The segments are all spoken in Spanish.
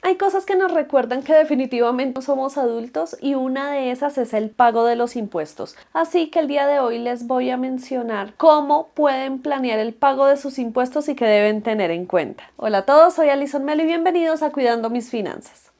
Hay cosas que nos recuerdan que definitivamente somos adultos y una de esas es el pago de los impuestos. Así que el día de hoy les voy a mencionar cómo pueden planear el pago de sus impuestos y qué deben tener en cuenta. Hola a todos, soy Alison Melo y bienvenidos a Cuidando Mis Finanzas.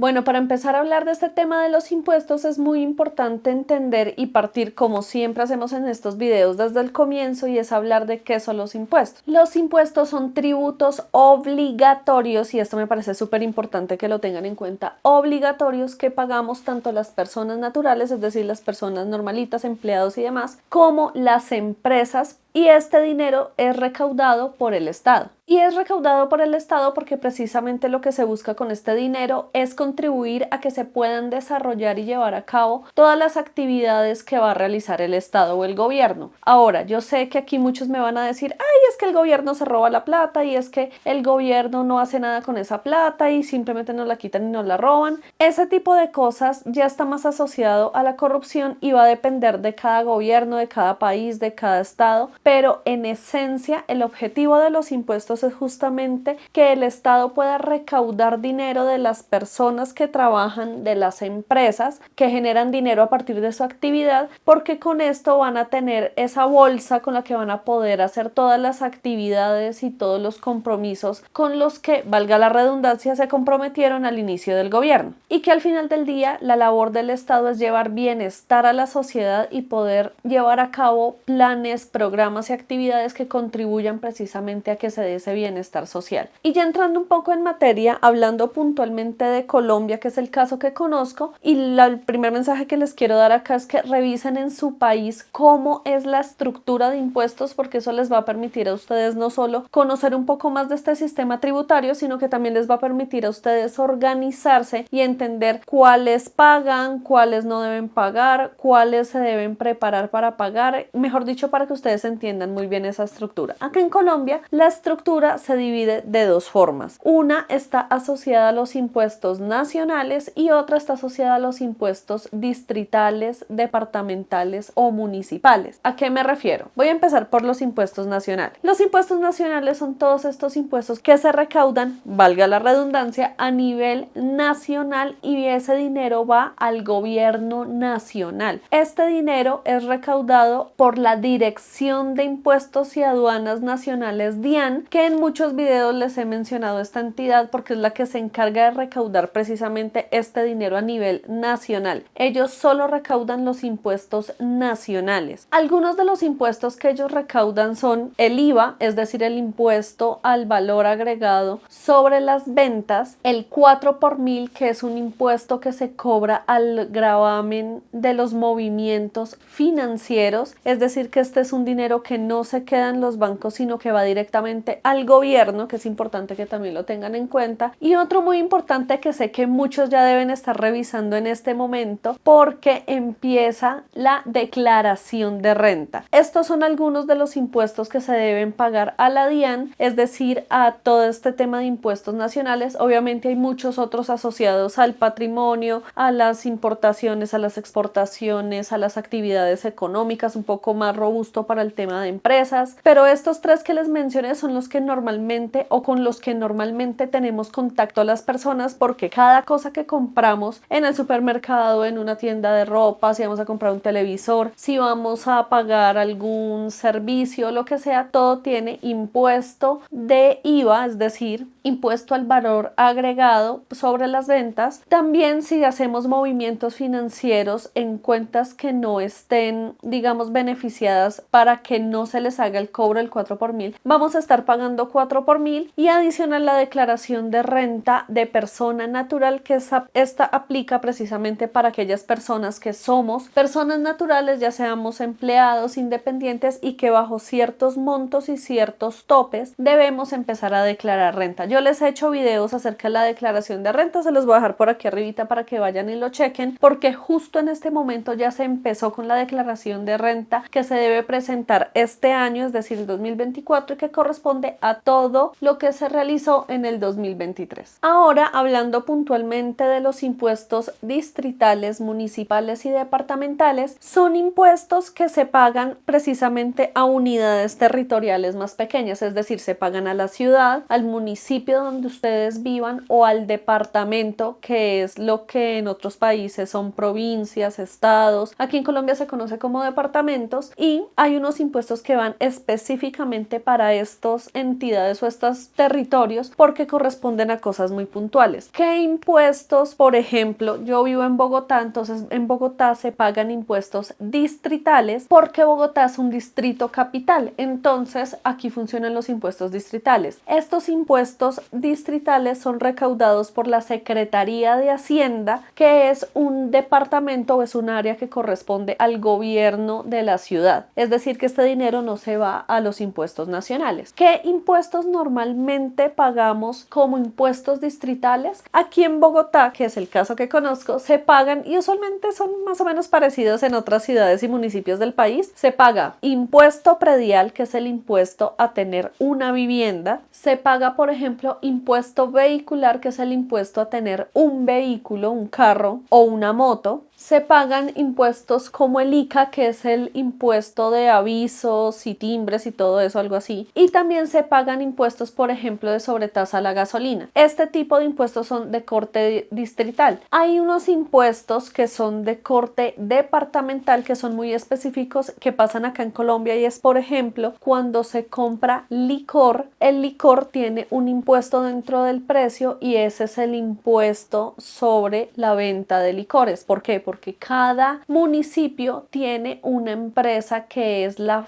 Bueno, para empezar a hablar de este tema de los impuestos es muy importante entender y partir, como siempre hacemos en estos videos, desde el comienzo, y es hablar de qué son los impuestos. Los impuestos son tributos obligatorios, y esto me parece súper importante que lo tengan en cuenta, obligatorios que pagamos tanto las personas naturales, es decir, las personas normalitas, empleados y demás, como las empresas, y este dinero es recaudado por el Estado. Y es recaudado por el Estado porque precisamente lo que se busca con este dinero es contribuir a que se puedan desarrollar y llevar a cabo todas las actividades que va a realizar el Estado o el gobierno. Ahora, yo sé que aquí muchos me van a decir, ay, es que el gobierno se roba la plata y es que el gobierno no hace nada con esa plata y simplemente nos la quitan y nos la roban. Ese tipo de cosas ya está más asociado a la corrupción y va a depender de cada gobierno, de cada país, de cada estado, pero en esencia el objetivo de los impuestos es justamente que el Estado pueda recaudar dinero de las personas que trabajan, de las empresas que generan dinero a partir de su actividad, porque con esto van a tener esa bolsa con la que van a poder hacer todas las actividades y todos los compromisos con los que, valga la redundancia, se comprometieron al inicio del gobierno. Y que al final del día la labor del Estado es llevar bienestar a la sociedad y poder llevar a cabo planes, programas y actividades que contribuyan precisamente a que se dé ese bienestar social. Y ya entrando un poco en materia, hablando puntualmente de Colombia, que es el caso que conozco, y el primer mensaje que les quiero dar acá es que revisen en su país cómo es la estructura de impuestos, porque eso les va a permitir a ustedes no solo conocer un poco más de este sistema tributario, sino que también les va a permitir a ustedes organizarse y entender cuáles pagan, cuáles no deben pagar, cuáles se deben preparar para pagar, mejor dicho, para que ustedes entiendan muy bien esa estructura. Acá en Colombia, la estructura se divide de dos formas. Una está asociada a los impuestos nacionales y otra está asociada a los impuestos distritales, departamentales o municipales. ¿A qué me refiero? Voy a empezar por los impuestos nacionales. Los impuestos nacionales son todos estos impuestos que se recaudan, valga la redundancia, a nivel nacional, y ese dinero va al gobierno nacional. Este dinero es recaudado por la Dirección de Impuestos y Aduanas Nacionales, DIAN, que en muchos videos les he mencionado esta entidad porque es la que se encarga de recaudar precisamente este dinero a nivel nacional. Ellos solo recaudan los impuestos nacionales. Algunos de los impuestos que ellos recaudan son el IVA, es decir, el impuesto al valor agregado sobre las ventas, el 4 por mil, que es un impuesto que se cobra al gravamen de los movimientos financieros, es decir, que este es un dinero que no se queda en los bancos, sino que va directamente al gobierno, que es importante que también lo tengan en cuenta. Y otro muy importante que sé que muchos ya deben estar revisando en este momento, porque empieza la declaración de renta. Estos son algunos de los impuestos que se deben pagar a la DIAN, es decir, a todo este tema de impuestos nacionales. Obviamente hay muchos otros asociados al patrimonio, a las importaciones, a las exportaciones, a las actividades económicas, un poco más robusto para el tema de empresas, pero estos tres que les mencioné son los que normalmente o con los que normalmente tenemos contacto a las personas, porque cada cosa que compramos en el supermercado, en una tienda de ropa, si vamos a comprar un televisor, si vamos a pagar algún servicio, lo que sea, todo tiene impuesto de IVA, es decir, impuesto al valor agregado sobre las ventas. También si hacemos movimientos financieros en cuentas que no estén, digamos, beneficiadas para que no se les haga el cobro del 4 por mil, vamos a estar pagando 4 por mil, y adicional la declaración de renta de persona natural, que esta aplica precisamente para aquellas personas que somos personas naturales, ya seamos empleados, independientes, y que bajo ciertos montos y ciertos topes debemos empezar a declarar renta. Yo les he hecho videos acerca de la declaración de renta, se los voy a dejar por aquí arribita para que vayan y lo chequen, porque justo en este momento ya se empezó con la declaración de renta que se debe presentar pagar este año, es decir, el 2024, y que corresponde a todo lo que se realizó en el 2023. Ahora, hablando puntualmente de los impuestos distritales, municipales y departamentales, son impuestos que se pagan precisamente a unidades territoriales más pequeñas, es decir, se pagan a la ciudad, al municipio donde ustedes vivan o al departamento, que es lo que en otros países son provincias, estados. Aquí en Colombia se conoce como departamentos, y hay unos impuestos que van específicamente para estas entidades o estos territorios porque corresponden a cosas muy puntuales. ¿Qué impuestos? Por ejemplo, yo vivo en Bogotá, entonces en Bogotá se pagan impuestos distritales porque Bogotá es un distrito capital, entonces aquí funcionan los impuestos distritales. Estos impuestos distritales son recaudados por la Secretaría de Hacienda, que es un departamento o es un área que corresponde al gobierno de la ciudad, es decir, que este dinero no se va a los impuestos nacionales. ¿Qué impuestos normalmente pagamos como impuestos distritales? Aquí en Bogotá, que es el caso que conozco, se pagan, y usualmente son más o menos parecidos en otras ciudades y municipios del país. Se paga impuesto predial, que es el impuesto a tener una vivienda. Se paga, por ejemplo, impuesto vehicular, que es el impuesto a tener un vehículo, un carro o una moto. Se pagan impuestos como el ICA, que es el impuesto de avisos y timbres y todo eso, algo así. Y también se pagan impuestos, por ejemplo, de sobretasa a la gasolina. Este tipo de impuestos son de corte distrital. Hay unos impuestos que son de corte departamental, que son muy específicos, que pasan acá en Colombia, y es, por ejemplo, cuando se compra licor. El licor tiene un impuesto dentro del precio, y ese es el impuesto sobre la venta de licores. ¿Por qué? Porque cada municipio tiene una empresa que es la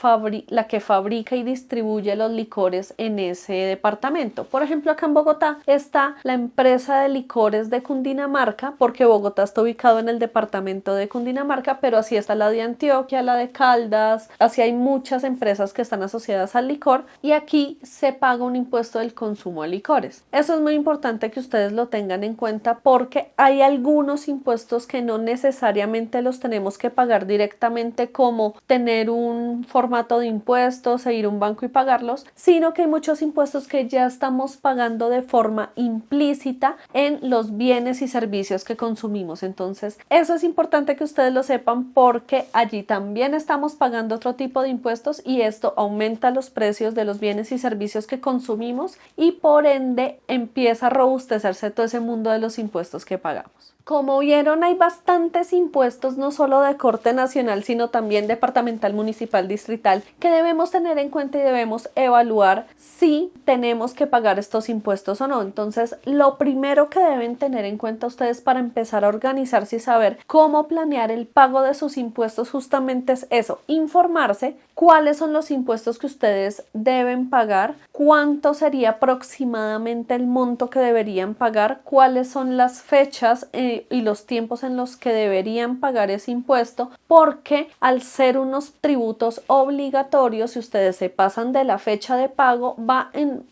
que fabrica y distribuye los licores en ese departamento. Por ejemplo, acá en Bogotá está la empresa de licores de Cundinamarca, porque Bogotá está ubicado en el departamento de Cundinamarca, pero así está la de Antioquia, la de Caldas, así hay muchas empresas que están asociadas al licor, y aquí se paga un impuesto del consumo de licores. Eso es muy importante que ustedes lo tengan en cuenta, porque hay algunos impuestos que no necesariamente los tenemos que pagar directamente, como tener un formato de impuestos e ir a un banco y pagarlos, sino que hay muchos impuestos que ya estamos pagando de forma implícita en los bienes y servicios que consumimos. Entonces, eso es importante que ustedes lo sepan, porque allí también estamos pagando otro tipo de impuestos, y esto aumenta los precios de los bienes y servicios que consumimos, y por ende empieza a robustecerse todo ese mundo de los impuestos que pagamos. Como vieron, hay bastantes impuestos, no solo de corte nacional, sino también departamental, municipal, distrital, que debemos tener en cuenta y debemos evaluar si tenemos que pagar estos impuestos o no. Entonces, lo primero que deben tener en cuenta ustedes para empezar a organizarse y saber cómo planear el pago de sus impuestos justamente es eso: informarse cuáles son los impuestos que ustedes deben pagar, cuánto sería aproximadamente el monto que deberían pagar, cuáles son las fechas y los tiempos en los que deberían pagar ese impuesto, porque al ser unos tributos obligatorios, si ustedes se pasan de la fecha de pago,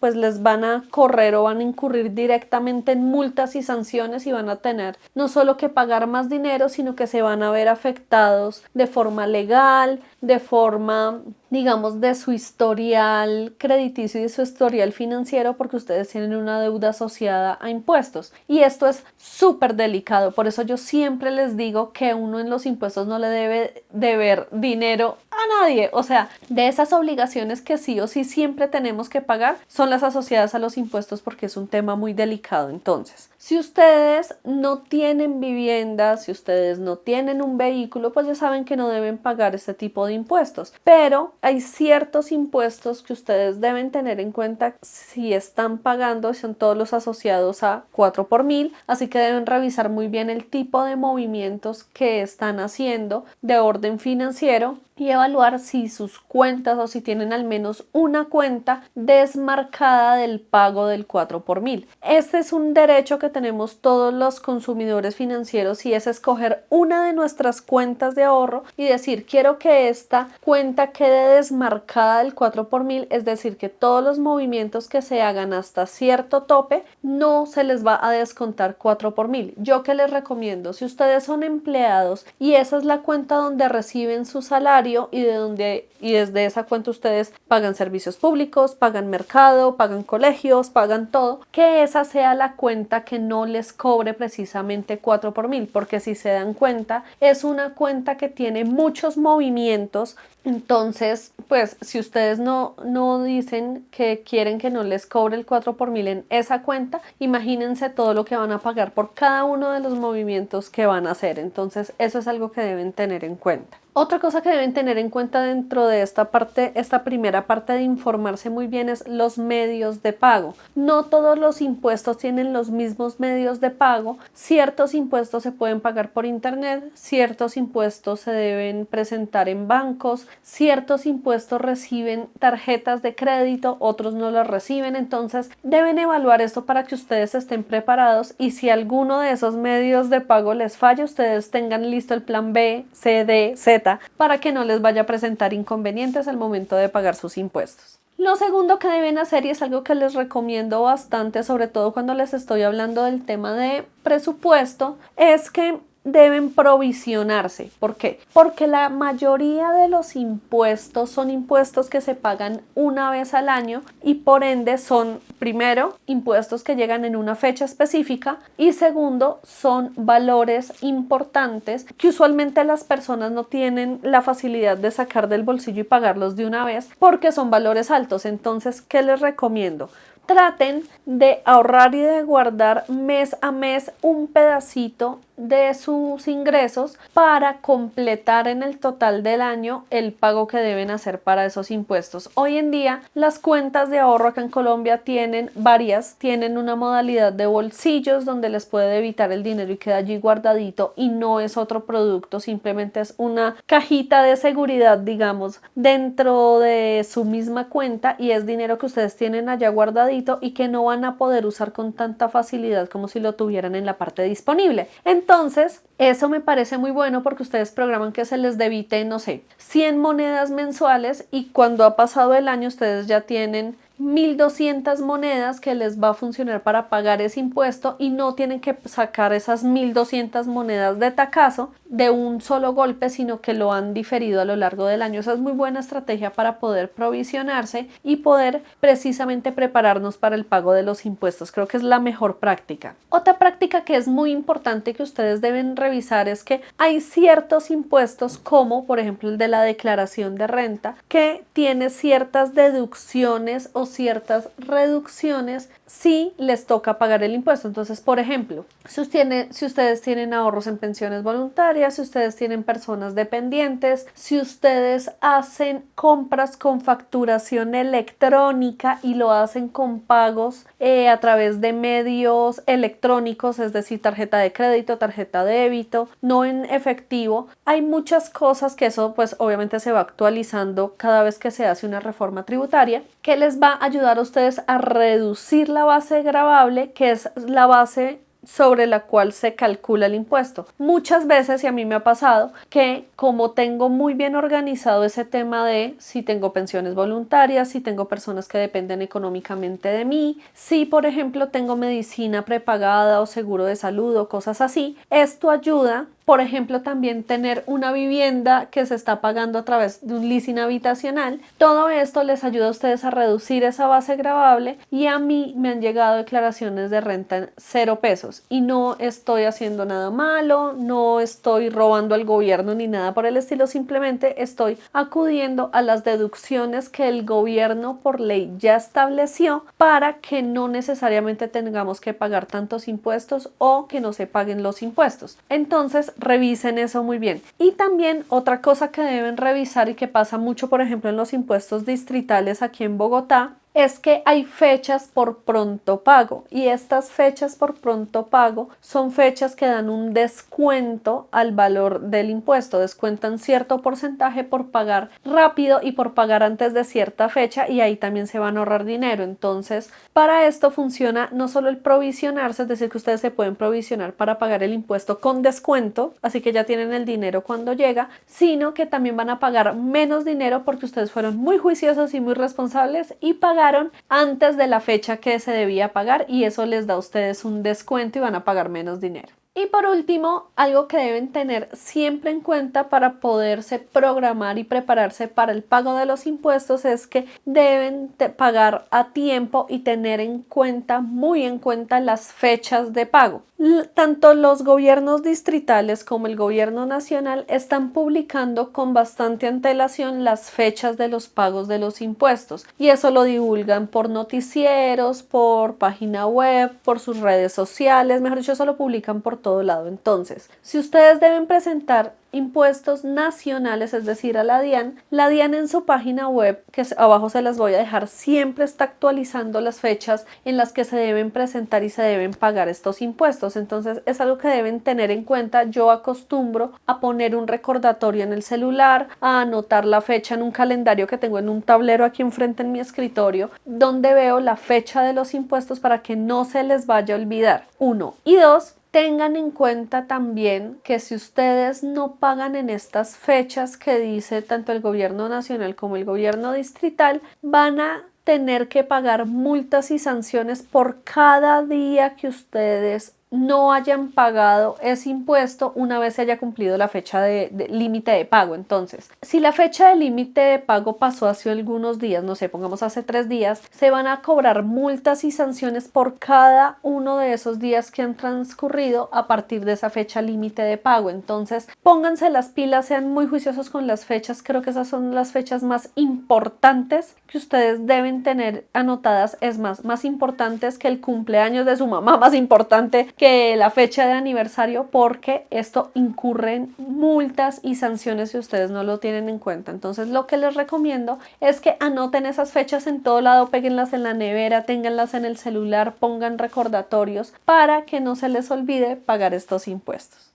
pues les van a correr o van a incurrir directamente en multas y sanciones, y van a tener no solo que pagar más dinero, sino que se van a ver afectados de forma legal, de forma, digamos, de su historial crediticio y de su historial financiero, porque ustedes tienen una deuda asociada a impuestos, y esto es súper delicado. Por eso yo siempre les digo que uno en los impuestos no le debe deber dinero a nadie. O sea, de esas obligaciones que sí o sí siempre tenemos que pagar son las asociadas a los impuestos, porque es un tema muy delicado. Entonces, si ustedes no tienen vivienda, si ustedes no tienen un vehículo, pues ya saben que no deben pagar este tipo de impuestos, pero hay ciertos impuestos que ustedes deben tener en cuenta si están pagando, son todos los asociados a 4 por 1000, así que deben revisar muy bien el tipo de movimientos que están haciendo de orden financiero, y evaluar si sus cuentas, o si tienen al menos una cuenta desmarcada del pago del 4 por 1000. Este es un derecho que tenemos todos los consumidores financieros, y es escoger una de nuestras cuentas de ahorro y decir: quiero que esta cuenta quede desmarcada del 4 por 1000, es decir, que todos los movimientos que se hagan hasta cierto tope no se les va a descontar 4 por 1000. Yo que les recomiendo, si ustedes son empleados y esa es la cuenta donde reciben su salario, salario y desde esa cuenta ustedes pagan servicios públicos, pagan mercado, pagan colegios, pagan todo, que esa sea la cuenta que no les cobre precisamente 4 por mil, porque si se dan cuenta es una cuenta que tiene muchos movimientos. Entonces, pues si ustedes no dicen que quieren que no les cobre el 4 por mil en esa cuenta, imagínense todo lo que van a pagar por cada uno de los movimientos que van a hacer. Entonces, eso es algo que deben tener en cuenta. Otra cosa que deben tener en cuenta dentro de esta primera parte de informarse muy bien es los medios de pago. No todos los impuestos tienen los mismos medios de pago. Ciertos impuestos se pueden pagar por internet, ciertos impuestos se deben presentar en bancos, ciertos impuestos reciben tarjetas de crédito, otros no los reciben. Entonces deben evaluar esto para que ustedes estén preparados y si alguno de esos medios de pago les falla, ustedes tengan listo el plan B, C, D, Z para que no les vaya a presentar inconvenientes al momento de pagar sus impuestos. Lo segundo que deben hacer, y es algo que les recomiendo bastante, sobre todo cuando les estoy hablando del tema de presupuesto, es que deben provisionarse. ¿Por qué? Porque la mayoría de los impuestos son impuestos que se pagan una vez al año y por ende son, primero, impuestos que llegan en una fecha específica y segundo, son valores importantes que usualmente las personas no tienen la facilidad de sacar del bolsillo y pagarlos de una vez porque son valores altos. Entonces, ¿qué les recomiendo? Traten de ahorrar y de guardar mes a mes un pedacito de sus ingresos para completar en el total del año el pago que deben hacer para esos impuestos. Hoy en día las cuentas de ahorro acá en Colombia tienen una modalidad de bolsillos donde les puede debitar el dinero y queda allí guardadito y no es otro producto, simplemente es una cajita de seguridad, digamos, dentro de su misma cuenta y es dinero que ustedes tienen allá guardadito y que no van a poder usar con tanta facilidad como si lo tuvieran en la parte disponible. Entonces, eso me parece muy bueno porque ustedes programan que se les debite, no sé, 100 monedas mensuales y cuando ha pasado el año ustedes ya tienen 1.200 monedas que les va a funcionar para pagar ese impuesto y no tienen que sacar esas 1.200 monedas de tacazo de un solo golpe, sino que lo han diferido a lo largo del año. Esa es muy buena estrategia para poder provisionarse y poder precisamente prepararnos para el pago de los impuestos. Creo que es la mejor práctica. Otra práctica que es muy importante que ustedes deben revisar es que hay ciertos impuestos como por ejemplo el de la declaración de renta que tiene ciertas deducciones o ciertas reducciones si les toca pagar el impuesto. Entonces, por ejemplo, si ustedes tienen ahorros en pensiones voluntarias, si ustedes tienen personas dependientes, si ustedes hacen compras con facturación electrónica y lo hacen con pagos a través de medios electrónicos, es decir, tarjeta de crédito, tarjeta de débito, no en efectivo, hay muchas cosas que eso pues obviamente se va actualizando cada vez que se hace una reforma tributaria que les va a ayudar a ustedes a reducir la base gravable, que es la base sobre la cual se calcula el impuesto. Muchas veces, y a mí me ha pasado, que como tengo muy bien organizado ese tema de si tengo pensiones voluntarias, si tengo personas que dependen económicamente de mí, si por ejemplo tengo medicina prepagada o seguro de salud o cosas así, esto ayuda. Por ejemplo, también tener una vivienda que se está pagando a través de un leasing habitacional. Todo esto les ayuda a ustedes a reducir esa base gravable y a mí me han llegado declaraciones de renta en 0 pesos y no estoy haciendo nada malo, no estoy robando al gobierno ni nada por el estilo, simplemente estoy acudiendo a las deducciones que el gobierno por ley ya estableció para que no necesariamente tengamos que pagar tantos impuestos o que no se paguen los impuestos. Entonces, revisen eso muy bien. Y también otra cosa que deben revisar y que pasa mucho, por ejemplo, en los impuestos distritales aquí en Bogotá, es que hay fechas por pronto pago y estas fechas por pronto pago son fechas que dan un descuento al valor del impuesto, descuentan cierto porcentaje por pagar rápido y por pagar antes de cierta fecha y ahí también se van a ahorrar dinero. Entonces, para esto funciona no solo el provisionarse, es decir, que ustedes se pueden provisionar para pagar el impuesto con descuento, así que ya tienen el dinero cuando llega, sino que también van a pagar menos dinero porque ustedes fueron muy juiciosos y muy responsables y pagaron antes de la fecha que se debía pagar y eso les da a ustedes un descuento y van a pagar menos dinero. Y por último, algo que deben tener siempre en cuenta para poderse programar y prepararse para el pago de los impuestos es que deben pagar a tiempo y tener en cuenta, muy en cuenta, las fechas de pago. Tanto los gobiernos distritales como el gobierno nacional están publicando con bastante antelación las fechas de los pagos de los impuestos y eso lo divulgan por noticieros, por página web, por sus redes sociales, mejor dicho, eso lo publican por todo lado. Entonces, si ustedes deben presentar impuestos nacionales, es decir, a la DIAN en su página web, que abajo se las voy a dejar, siempre está actualizando las fechas en las que se deben presentar y se deben pagar estos impuestos. Entonces es algo que deben tener en cuenta. Yo acostumbro a poner un recordatorio en el celular, a anotar la fecha en un calendario que tengo en un tablero aquí enfrente en mi escritorio, donde veo la fecha de los impuestos para que no se les vaya a olvidar. 1 y 2. Tengan en cuenta también que si ustedes no pagan en estas fechas que dice tanto el gobierno nacional como el gobierno distrital, van a tener que pagar multas y sanciones por cada día que ustedes no hayan pagado ese impuesto una vez se haya cumplido la fecha de límite de pago. Entonces, si la fecha de límite de pago pasó hace algunos días, no sé, pongamos hace 3 días, se van a cobrar multas y sanciones por cada uno de esos días que han transcurrido a partir de esa fecha límite de pago. Entonces, pónganse las pilas, sean muy juiciosos con las fechas. Creo que esas son las fechas más importantes que ustedes deben tener anotadas. Es más importantes que el cumpleaños de su mamá, más importante que la fecha de aniversario, porque esto incurre en multas y sanciones si ustedes no lo tienen en cuenta. Entonces lo que les recomiendo es que anoten esas fechas en todo lado, péguenlas en la nevera, ténganlas en el celular, pongan recordatorios para que no se les olvide pagar estos impuestos.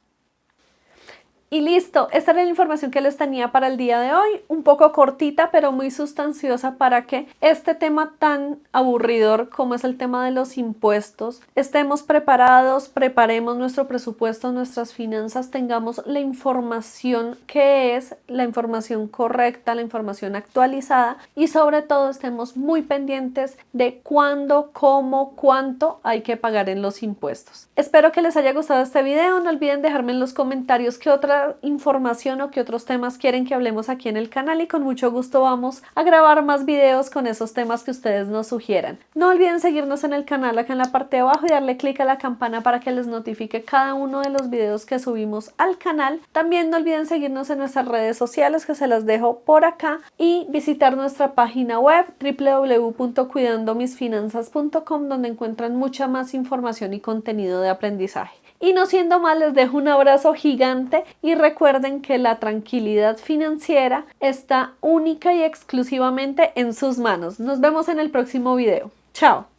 Y listo, esta era la información que les tenía para el día de hoy, un poco cortita pero muy sustanciosa para que este tema tan aburridor como es el tema de los impuestos, estemos preparados, preparemos nuestro presupuesto, nuestras finanzas, tengamos la información que es la información correcta, la información actualizada y sobre todo estemos muy pendientes de cuándo, cómo, cuánto hay que pagar en los impuestos. Espero que les haya gustado este video, no olviden dejarme en los comentarios qué otra información o qué otros temas quieren que hablemos aquí en el canal y con mucho gusto vamos a grabar más videos con esos temas que ustedes nos sugieran. No olviden seguirnos en el canal acá en la parte de abajo y darle clic a la campana para que les notifique cada uno de los videos que subimos al canal. También no olviden seguirnos en nuestras redes sociales que se las dejo por acá y visitar nuestra página web www.cuidandomisfinanzas.com donde encuentran mucha más información y contenido de aprendizaje. Y no siendo más, les dejo un abrazo gigante y recuerden que la tranquilidad financiera está única y exclusivamente en sus manos. Nos vemos en el próximo video. Chao.